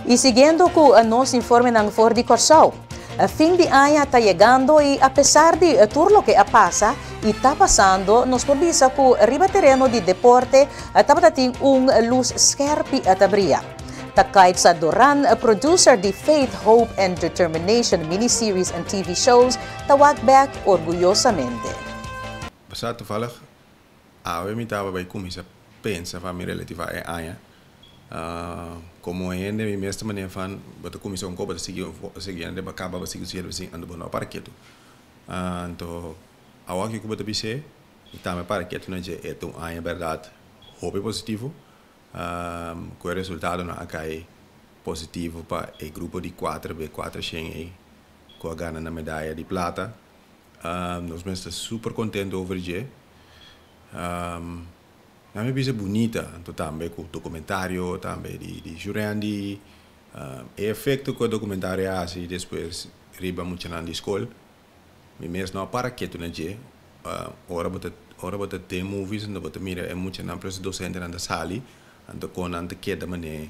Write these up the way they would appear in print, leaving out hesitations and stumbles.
E seguindo com o nosso informe na Ford de Corsau, a fim de ano está chegando e apesar de tudo o que passa e está passando, nós podemos que o riba terreno de deporte está tendo luz scherpe a brilhar. Takait sa Duran, producer de Faith, Hope and Determination miniseries and TV shows, tawag back orgulhosamente. Basta toevallig, we estava bij commissie pensa van mijn relatief aan como ainda me mesmo maneira van bota comissão copa de seguir ande acaba de seguir ande bom parqueto então ao que cuba de bise e também parqueto não é tão a verdade hope positivo com o resultado na acai positivo para o grupo de 4B4 Schengen com a ganha na medalha de prata nós estamos super contentes over je a mim é bonita, então também com o documentário, também de Jurandi, efeito que o documentário é assim, depois riba muito na escola, me mesmo não para que tu não je, ora bota ter movies, não bota mira é muito na preço docente na sala, então com anta que da maneira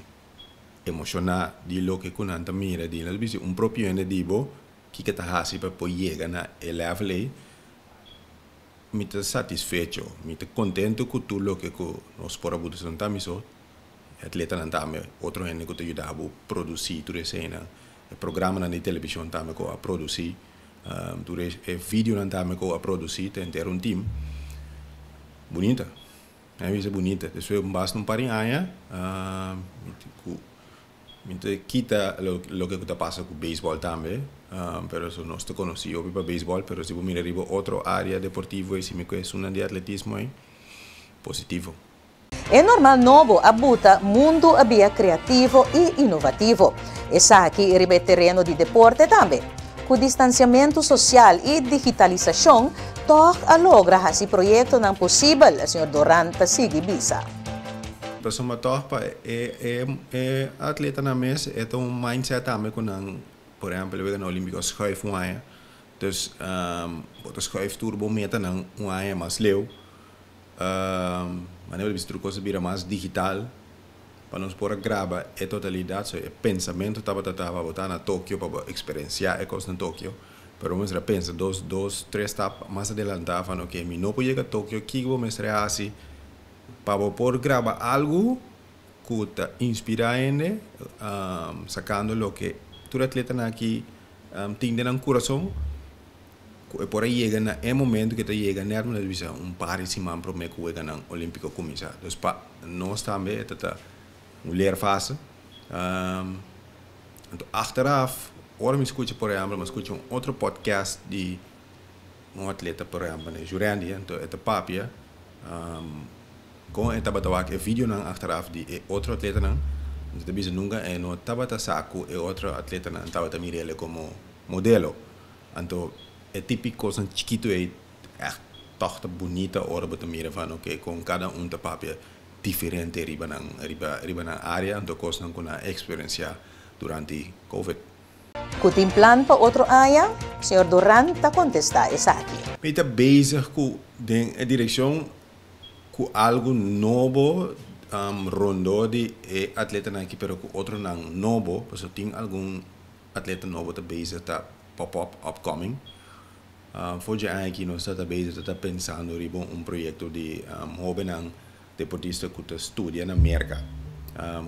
emocional de lo que com anta mira de nós bisi próprio ende dibo que tá assim para poder na level aí me está satisfecho, me está contente com tudo o que nós podemos fazer também só atleta não também outro gente que te ajuda a produzir tudo isso aí o programa na televisão também que a produzir tudo vídeo não também que a produzir tem ter time bonita é isso bonita isso basta par de anos me quita lo que está passando com o beisebol também pero eso no estoy conocido para béisbol, pero si mira arriba otro área deportivo y si me es una de atletismo ahí, positivo. É normal novo abuta mundo abia criativo e inovativo. Essa aqui é terreno de deporte também. Com distanciamento social e digitalização, toca logra esse projeto não possível, o Sr. Durant sigue bisa. Pessoa topa é atleta na mesa, é um mindset também com por exemplo, we gaan Olympico schuif waaien. Dus de schuif turbo meta nang waaien mas leeuw. Maar nu hebben we coisa bira mais digital. Para nós poder gravar a totalidade, so, o pensamento estava botar na Tóquio para experienciar a coisa na Tóquio. Pero vamos a pensar dos, três etapas mais adelantado, falando que mi no puedo llegar a Tóquio, que vou mostrar assim para poder gravar algo que te inspira ainda, sacando lo que todo atleta aqui tem no coração por aí chega no momento que chega na televisão par de semana para me que chega no Olímpico começar então para nós também é mulher fácil então achteraf agora me escuta por exemplo escuta outro podcast de atleta por exemplo né Jurandi então é papia com esta batawak vídeo não achteraf de outro atleta não então bisa nunca no tabata saco e outro atleta na tabata mirele como modelo então é típico são chiquito é toch bonita hora bota mira van ok com cada da papia diferente riba na área então coisa não com a experiência durante Covid. Tem plano para outro área? Sr. Duran está contestar essa aqui. Eu estou bezig com a direção com algo novo rondo de atleta na equipe, pero com outro não novo, porque tem algum atleta novo que está pop-up, upcoming. Foi já aqui nós está pensando em projeto de jovem deportista que estuda na América.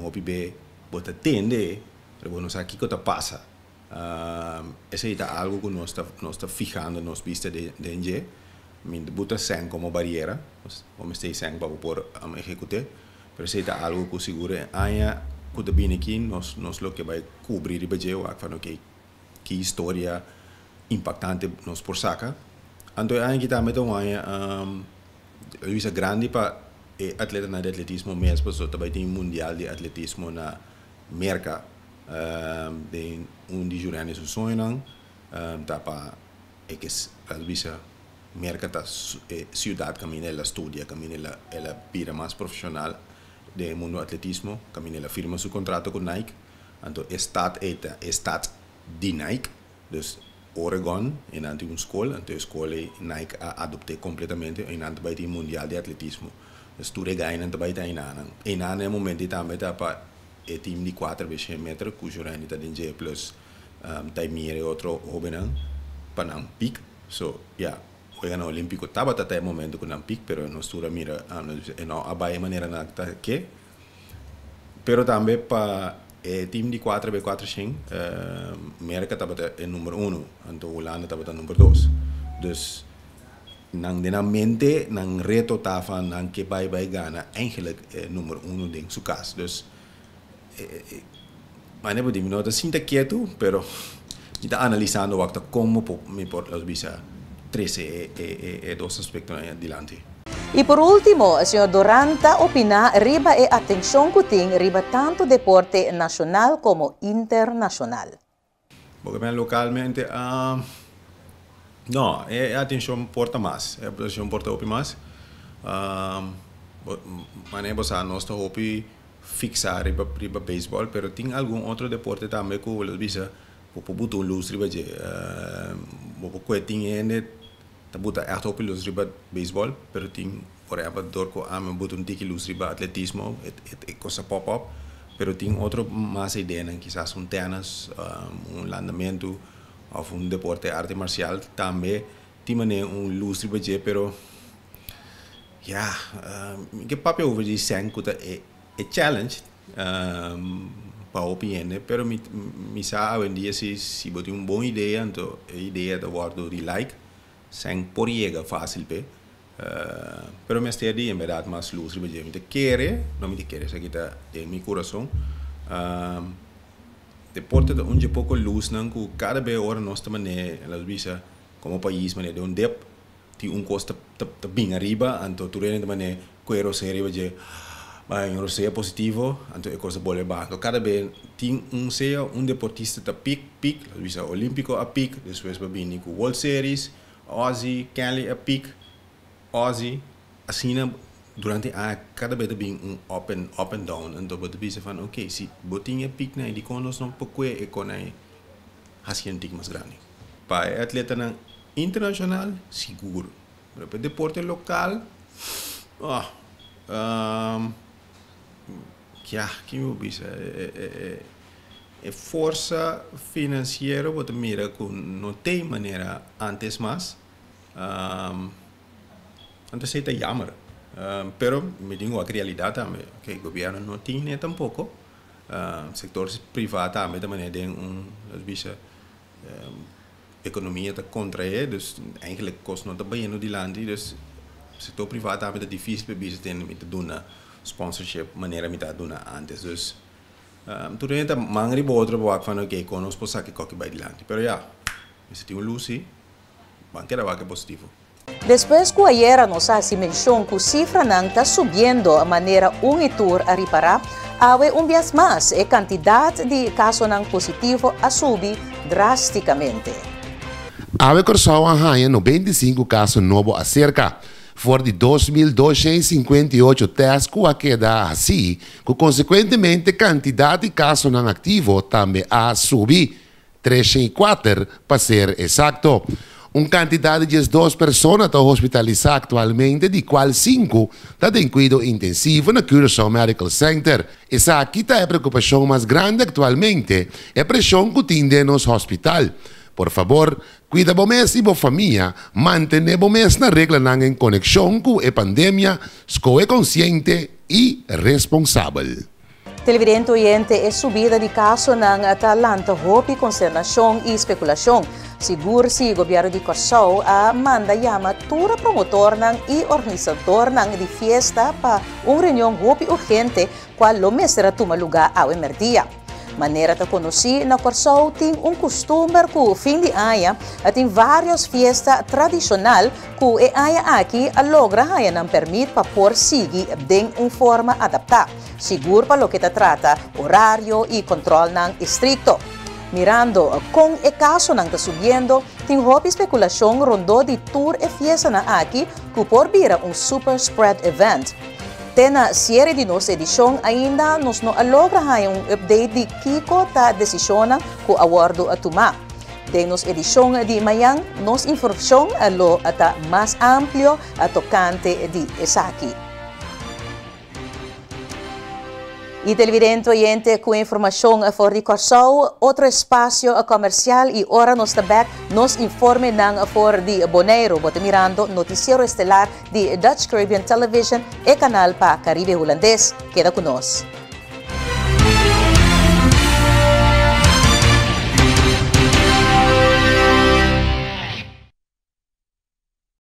Hobby be, bota tende, pero não sabe o que está passa. Esse é algo que nós está fijando nos vista de NG. Bota sem como barreira, vamos ter sem para poder executar. Pero se é algo que segura aia que te bem aqui nós lo que vai cobrir e bajeu falando que história impactante nos por saca então aia que também então aia Luisa grande para atleta na de atletismo mesmo so também tem mundial de atletismo na América de de Jurandi so sonho não tá para que Luisa América tá cidade caminha ela estudia caminha ela vira mais profissional de mundo atletismo, caminha ela firma seu contrato com Nike, então estado de Nike, dus Oregon, em ante uma escola, então a escola Nike adoptou completamente em ante vai ter mundial de atletismo, dus tu regain ante vai ter em ano é momento também tá para team de 4 bij 100 meter, cujo rani ta dinje plus taimire outro hobenang panang pic. So, ja, juegan olímpico taba até momento com um pic, pero não estura mira, não abai maneira na que. Pero também para team de 4x4 sim, América taba é número 1, então Holanda taba número 2. Dus nang mente nang reto tava nang que vai gana eigenlijk número 1 ding su caso. Dus mas não podemos não sinta quieto, pero está analisando wakta como me por las visa 13 dos aspectos adelante. E por último, o senhor Doranta opina riba e atenção que tem riba tanto deporte nacional como internacional. Porque localmente, não, a atenção porta mais, a atenção porta opi mais. Mas você não está opi fixar riba beisebol, pero tem algum outro deporte também que você visa, por botar luz riba je, por tem ainda tabuta echt op luz riba baseball, pero ting por exemplo dorco ame botum tiki luz riba atletismo, cosa pop-up, pero ting outro mais ideia, quizás tenis, landamento, of deporte arte marcial, também tem luz riba je, pero ja, que papel over die zijn kuta challenge, para opinione, pero mi sa hoy en día si botum boa ideia, então a ideia da guardo de like sem por llegar fácil pe, pero me estoy en verdad más luz riba me te quiere, no me te quiere, se quita en mi corazón. Deporte de un poco luz, não que cada vez ahora nós estamos las visa como país mané de dep, ti costa te bem arriba, anto tu rene de mané cuero se arriba je, mas eu sei positivo, anto é coisa boa baixo. Cada vez tem sea deportista te pic, las visa olímpico a pic, depois vai vir com World Series. Aussie, Kelly a pic, Aussie, assim durante a cada vez bem up and down, então você pensa van ok, se botinha pic na de conos não pouco é com aí hacientic mais grande. Para atleta na internacional seguro, para deporte local, que eu pensa força financeira você mira que não tem maneira antes mais. Antes é jammer, pero me digo a realidade também, que o governo não tem nem tampouco, sector privado também maneira tem visa economia está contra ele, dus eigenlijk kost não está bem no dilante, dus sector privado também é difícil para bisa ter me doen sponsorship maneira me tá doen antes, dus tudo isso mangri outro boa que ok conosco saque qualquer vai dilante, pero já se tem luz banqueira vai que positivo. Después que ayer nos hace mención que cifra não está subiendo a maneira tour a reparar, há vez mais a quantidade de casos não positivo a subir drasticamente. Há Corsao arranha 95 casos novos acerca. For de 2.258 testes que a queda assim, que consequentemente a quantidade de casos não ativos também a subir 304 para ser exato. Uma quantidade de 2 pessoas estão hospitalizadas atualmente, de qual 5 estão em cuidado intensivo na Curaçao Medical Center. Essa aqui é a preocupação mais grande atualmente, é a pressão que tem nos hospital. Por favor, cuida vos e vossa família, mantenha vos na regra em conexão com a pandemia, escoe consciente e responsável. Televidente oyente, a subida de casos não atalanta hope, consternação e especulação. Seguro-se o governo de Corsao a manda chama toda promotor e organizador de festa para uma reunião hope urgente, qual lo mestra toma lugar ao emerdia. Maneira de conhecer, na Corsao tem costume que o fim de ano tem várias festas tradicionais que a ano aqui a logra não permite para por seguir de uma forma adaptada, seguro para o que trata horário e controle não estricto. Mirando com o caso não está subindo, tem hobby especulação rondou de tour e fiesta na aqui que por vir super spread event. Tena série de nossa edição ainda nos não logra update de Kiko ta decisiona que awardo a tomar. De nos edição de manhã, nos informação alo ata mais amplio a tocante de esa aqui. Y televidente oyente con información for the Corsao, otro espacio comercial y ahora nos está back, nos informe ng for the Bonaire, bote mirando noticiero estelar de Dutch Caribbean Television e canal pa Caribe Holandés. Queda con nos.